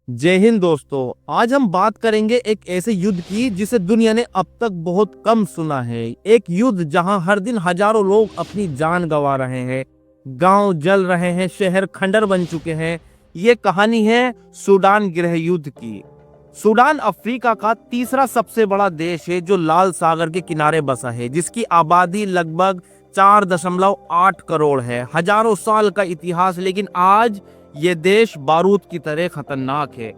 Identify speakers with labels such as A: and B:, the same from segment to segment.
A: जय हिंद दोस्तों। आज हम बात करेंगे एक ऐसे युद्ध की जिसे दुनिया ने अब तक बहुत कम सुना है। एक युद्ध जहां हर दिन हजारों लोग अपनी जान गंवा रहे हैं, गांव जल रहे हैं, शहर खंडर बन चुके हैं। ये कहानी है सूडान गृह युद्ध की। सूडान अफ्रीका का तीसरा सबसे बड़ा देश है जो लाल सागर के किनारे बसा है, जिसकी आबादी लगभग 4.8 करोड़ है। हजारों साल का इतिहास, लेकिन आज ये देश बारूद की तरह खतरनाक है।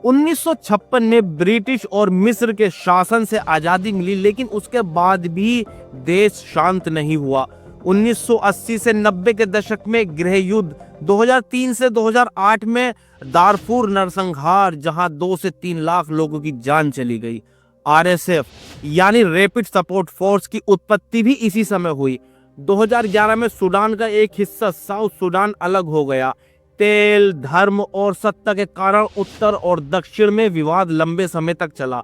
A: 1956 में ब्रिटिश और मिस्र के शासन से आजादी मिली, लेकिन उसके बाद भी देश शांत नहीं हुआ। 1980 से 90 के दशक में गृह युद्ध, 2003 से 2008 में दारफूर नरसंहार, जहां 2 से 3 लाख लोगों की जान चली गई। आरएसएफ यानी रैपिड सपोर्ट फोर्स की उत्पत्ति भी इसी समय हुई। 2011 में सूडान का एक हिस्सा साउथ सूडान अलग हो गया। तेल, धर्म और सत्ता के कारण उत्तर और दक्षिण में विवाद लंबे समय तक चला।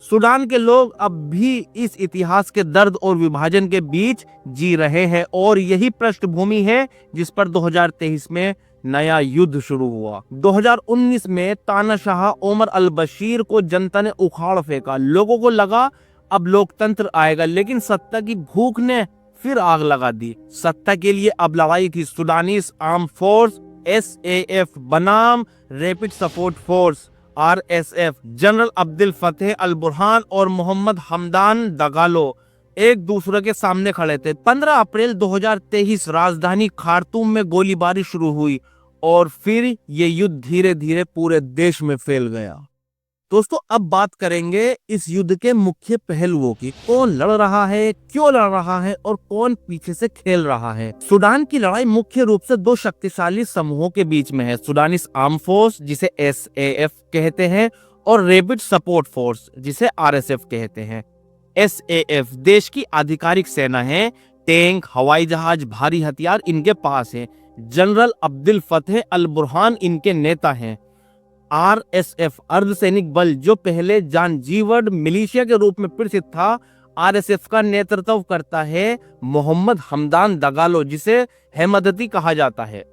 A: सूडान के लोग अब भी इस इतिहास के दर्द और विभाजन के बीच जी रहे हैं, और यही पृष्ठभूमि है जिस पर 2023 में नया युद्ध शुरू हुआ। 2019 में तानाशाह ओमर अल बशीर को जनता ने उखाड़ फेंका। लोगों को लगा अब लोकतंत्र आएगा, लेकिन सत्ता की भूख ने फिर आग लगा दी। सत्ता के लिए अब लड़ाई थी। सूडानीज आर्म फोर्स SAF बनाम rapid support force RSF, general Abdul Fattah al Burhan और मोहम्मद हमदान दगालो एक दूसरे के सामने खड़े थे। 15 अप्रैल 2023 राजधानी खार्तूम में गोलीबारी शुरू हुई और फिर ये युद्ध धीरे धीरे पूरे देश में फैल गया। दोस्तों, अब बात करेंगे इस युद्ध के मुख्य पहलुओं की। कौन लड़ रहा है, क्यों लड़ रहा है और कौन पीछे से खेल रहा है। सूडान की लड़ाई मुख्य रूप से 2 शक्तिशाली समूहों के बीच में है। सूडानीज आर्म फोर्स, जिसे SAF कहते हैं, और रैपिड सपोर्ट फोर्स, जिसे RSF कहते हैं। SAF देश की आधिकारिक सेना है। टैंक, हवाई जहाज, भारी हथियार इनके पास है। General Abdul Fattah al Burhan इनके नेता हैं। RSF अर्धसैनिक बल, जो पहले जानजीवड़ मिलिशिया के रूप में प्रसिद्ध था, RSF का नेतृत्व करता है मोहम्मद हमदान दगालो, जिसे हेमदती कहा जाता है।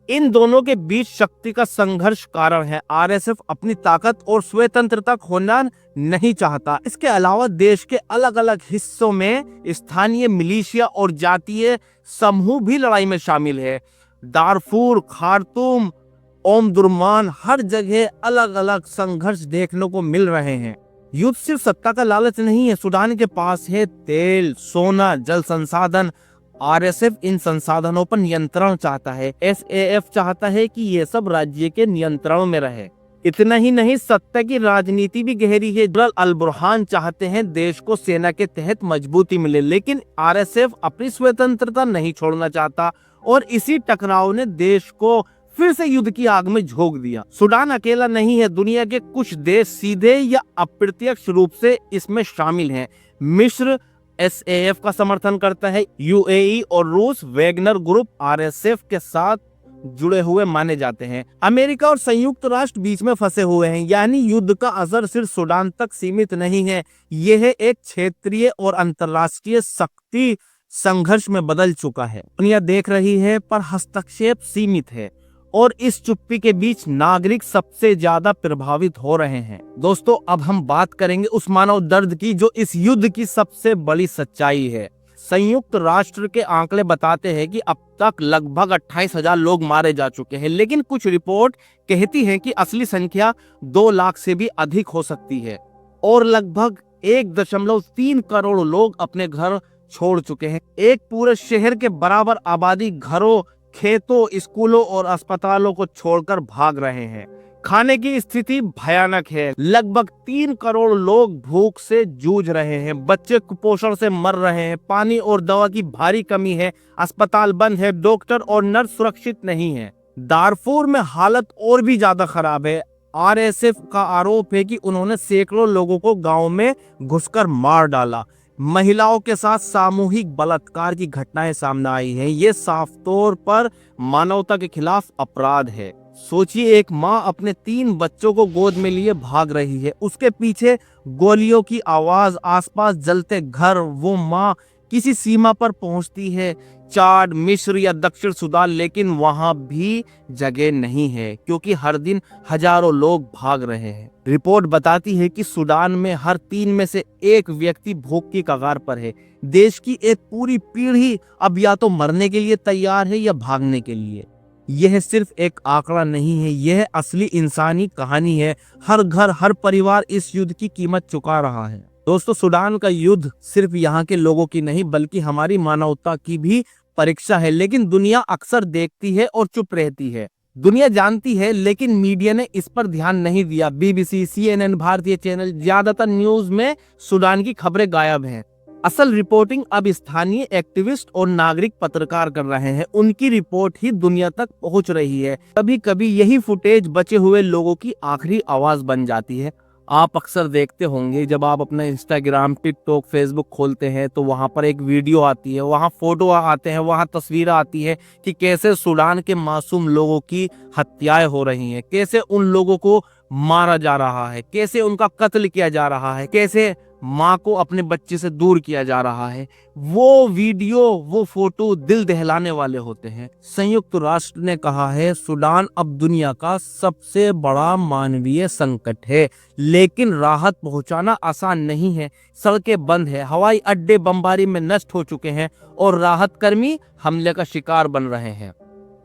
A: इन दोनों के बीच शक्ति का संघर्ष कारण है। RSF अपनी ताकत और स्वतंत्रता खोना नहीं चाहता। इसके अलावा देश के अलग अलग हिस्सों में स्थानीय मिलिशिया और जातीय समूह भी लड़ाई में शामिल है। दारफूर, खार्तूम, ओमदुरमान, हर जगह अलग अलग संघर्ष देखने को मिल रहे हैं। युद्ध सिर्फ सत्ता का लालच नहीं है। सूडान के पास है तेल, सोना, जल संसाधन। RSF इन संसाधनों पर नियंत्रण चाहता है। SAF चाहता है कि ये सब राज्य के नियंत्रण में रहे। इतना ही नहीं, सत्ता की राजनीति भी गहरी है। जनरल अल बुरहान चाहते हैं देश को सेना के तहत मजबूती मिले, लेकिन RSF अपनी स्वतंत्रता नहीं छोड़ना चाहता, और इसी टकराव ने देश को फिर से युद्ध की आग में झोंक दिया। सूडान अकेला नहीं है, दुनिया के कुछ देश सीधे या अप्रत्यक्ष रूप से इसमें शामिल हैं। मिस्र SAF का समर्थन करता है। UAE और रूस वैगनर ग्रुप RSF के साथ जुड़े हुए माने जाते हैं। अमेरिका और संयुक्त राष्ट्र बीच में फंसे हुए हैं, यानी युद्ध का असर सिर्फ सूडान तक सीमित नहीं है। यह एक क्षेत्रीय और अंतर्राष्ट्रीय शक्ति संघर्ष में बदल चुका है। दुनिया देख रही है, पर हस्तक्षेप सीमित है, और इस चुप्पी के बीच नागरिक सबसे ज्यादा प्रभावित हो रहे हैं। दोस्तों, अब हम बात करेंगे उस मानव दर्द की जो इस युद्ध की सबसे बड़ी सच्चाई है। संयुक्त राष्ट्र के आंकड़े बताते हैं कि अब तक लगभग 28,000 लोग मारे जा चुके हैं, लेकिन कुछ रिपोर्ट कहती हैं कि असली संख्या 2 लाख से भी अधिक हो सकती है, और लगभग 1.3 करोड़ लोग अपने घर छोड़ चुके हैं। एक पूरे शहर के बराबर आबादी घरों, खेतों, स्कूलों और अस्पतालों को छोड़कर भाग रहे हैं। खाने की स्थिति भयानक है। लगभग 3 करोड़ लोग भूख से जूझ रहे हैं। बच्चे कुपोषण से मर रहे हैं। पानी और दवा की भारी कमी है। अस्पताल बंद है। डॉक्टर और नर्स सुरक्षित नहीं है। दारफूर में हालत और भी ज्यादा खराब है। RSF का आरोप है कि उन्होंने सैकड़ों लोगों को गांव में घुसकर मार डाला। महिलाओं के साथ सामूहिक बलात्कार की घटनाएं सामने आई हैं। ये साफ तौर पर मानवता के खिलाफ अपराध है। सोचिए, एक माँ अपने 3 बच्चों को गोद में लिए भाग रही है। उसके पीछे गोलियों की आवाज, आसपास जलते घर। वो माँ किसी सीमा पर पहुंचती है, चाड, मिस्र या दक्षिण सूडान, लेकिन वहां भी जगह नहीं है क्योंकि हर दिन हजारों लोग भाग रहे हैं। रिपोर्ट बताती है कि सूडान में हर 3 में से 1 व्यक्ति भूख की कगार पर है। देश की एक पूरी पीढ़ी अब या तो मरने के लिए तैयार है या भागने के लिए। यह सिर्फ एक आंकड़ा नहीं है, यह असली इंसानी कहानी है। हर घर, हर परिवार इस युद्ध की कीमत चुका रहा है। दोस्तों, सूडान का युद्ध सिर्फ यहाँ के लोगों की नहीं बल्कि हमारी मानवता की भी परीक्षा है। लेकिन दुनिया अक्सर देखती है और चुप रहती है। दुनिया जानती है लेकिन मीडिया ने इस पर ध्यान नहीं दिया। बीबीसी, CNN, भारतीय चैनल, ज्यादातर न्यूज में सूडान की खबरें गायब हैं। असल रिपोर्टिंग अब स्थानीय एक्टिविस्ट और नागरिक पत्रकार कर रहे हैं। उनकी रिपोर्ट ही दुनिया तक पहुंच रही है। कभी कभी यही फुटेज बचे हुए लोगों की आखिरी आवाज बन जाती है। आप अक्सर देखते होंगे जब आप अपना इंस्टाग्राम, टिकटॉक, फेसबुक खोलते हैं तो वहां पर एक वीडियो आती है, वहां फोटो आते हैं, वहां तस्वीरें आती है कि कैसे सूडान के मासूम लोगों की हत्याएं हो रही हैं, कैसे उन लोगों को मारा जा रहा है, कैसे उनका कत्ल किया जा रहा है, कैसे माँ को अपने बच्चे से दूर किया जा रहा है। वो वीडियो, वो फोटो दिल दहलाने वाले होते हैं। संयुक्त राष्ट्र ने कहा है सूडान अब दुनिया का सबसे बड़ा मानवीय संकट है, लेकिन राहत पहुंचाना आसान नहीं है। सड़कें बंद है, हवाई अड्डे बमबारी में नष्ट हो चुके हैं और राहत कर्मी हमले का शिकार बन रहे हैं।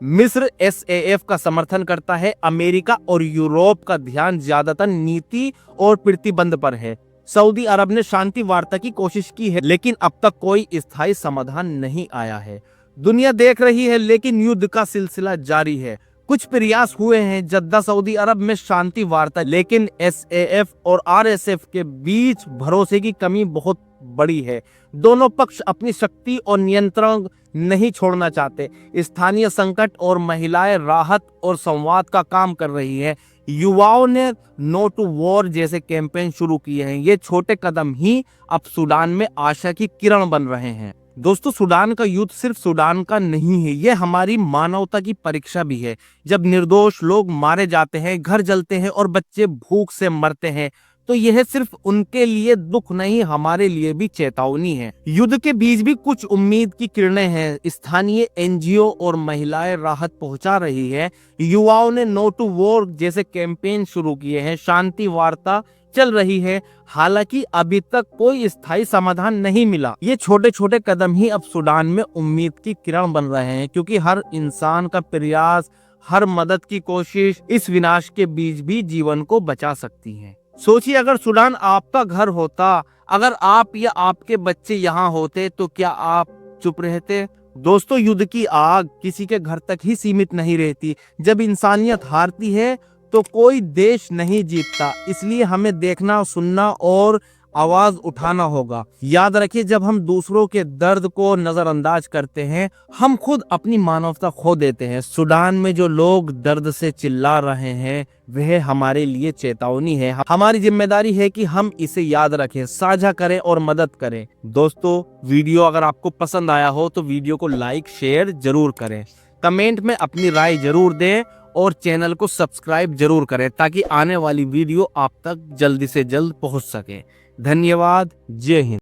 A: मिस्र SAF का समर्थन करता है। अमेरिका और यूरोप का ध्यान ज्यादातर नीति और प्रतिबंध पर है। सऊदी अरब ने शांति वार्ता की कोशिश की है लेकिन अब तक कोई स्थायी समाधान नहीं आया है। दुनिया देख रही है लेकिन युद्ध का सिलसिला जारी है। कुछ प्रयास हुए हैं जद्दा, सऊदी अरब में शांति वार्ता, लेकिन SAF और RSF के बीच भरोसे की कमी बहुत बड़ी है। दोनों पक्ष अपनी शक्ति और नियंत्रण नहीं छोड़ना चाहते। स्थानीय संकट और महिलाएं राहत और संवाद का काम कर रही है। युवाओं ने नो टू वॉर जैसे कैंपेन शुरू किए हैं। ये छोटे कदम ही अब सूडान में आशा की किरण बन रहे हैं। दोस्तों, सूडान का युद्ध सिर्फ सूडान का नहीं है, ये हमारी मानवता की परीक्षा भी है। जब निर्दोष लोग मारे जाते हैं, घर जलते हैं और बच्चे भूख से मरते हैं तो यह सिर्फ उनके लिए दुख नहीं, हमारे लिए भी चेतावनी है। युद्ध के बीच भी कुछ उम्मीद की किरणें हैं। स्थानीय NGO और महिलाएं राहत पहुंचा रही है। युवाओं ने नो टू वॉर जैसे कैंपेन शुरू किए हैं। शांति वार्ता चल रही है, हालांकि अभी तक कोई स्थायी समाधान नहीं मिला। ये छोटे छोटे कदम ही अब सूडान में उम्मीद की किरण बन रहे हैं, क्योंकि हर इंसान का प्रयास, हर मदद की कोशिश इस विनाश के बीच भी जीवन को बचा सकती है। सोचिए, अगर सूडान आपका घर होता, अगर आप या आपके बच्चे यहाँ होते तो क्या आप चुप रहते? दोस्तों, युद्ध की आग किसी के घर तक ही सीमित नहीं रहती। जब इंसानियत हारती है तो कोई देश नहीं जीतता। इसलिए हमें देखना, सुनना और आवाज उठाना होगा। याद रखिए, जब हम दूसरों के दर्द को नजरअंदाज करते हैं, हम खुद अपनी मानवता खो देते हैं। सूडान में जो लोग दर्द से चिल्ला रहे हैं वह हमारे लिए चेतावनी है। हमारी जिम्मेदारी है कि हम इसे याद रखें, साझा करें और मदद करें। दोस्तों, वीडियो अगर आपको पसंद आया हो तो वीडियो को लाइक, शेयर जरूर करें। कमेंट में अपनी राय जरूर दें और चैनल को सब्सक्राइब जरूर करें ताकि आने वाली वीडियो आप तक जल्दी से जल्द पहुंच सके। धन्यवाद। जय हिंद।